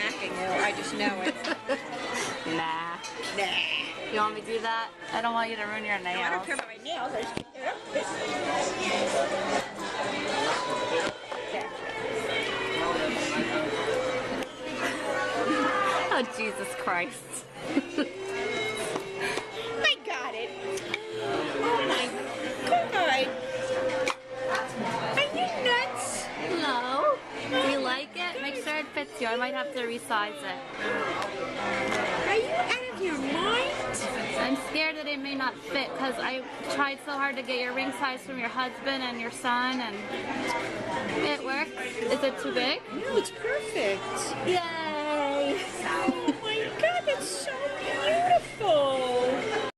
smacking you. I just know it. Nah. Nah. You want me to do that? I don't want you to ruin your nails. No, I don't care about my nails. I just keep it. Oh, Jesus Christ. I got it. Oh my God. Are you nuts? No. Do you like it? Make sure it fits you. I might have to resize it. Are you out of your mind? I'm scared that it may not fit because I tried so hard to get your ring size from your husband and your son, and it works. Is it too big? No, it's perfect. Yeah.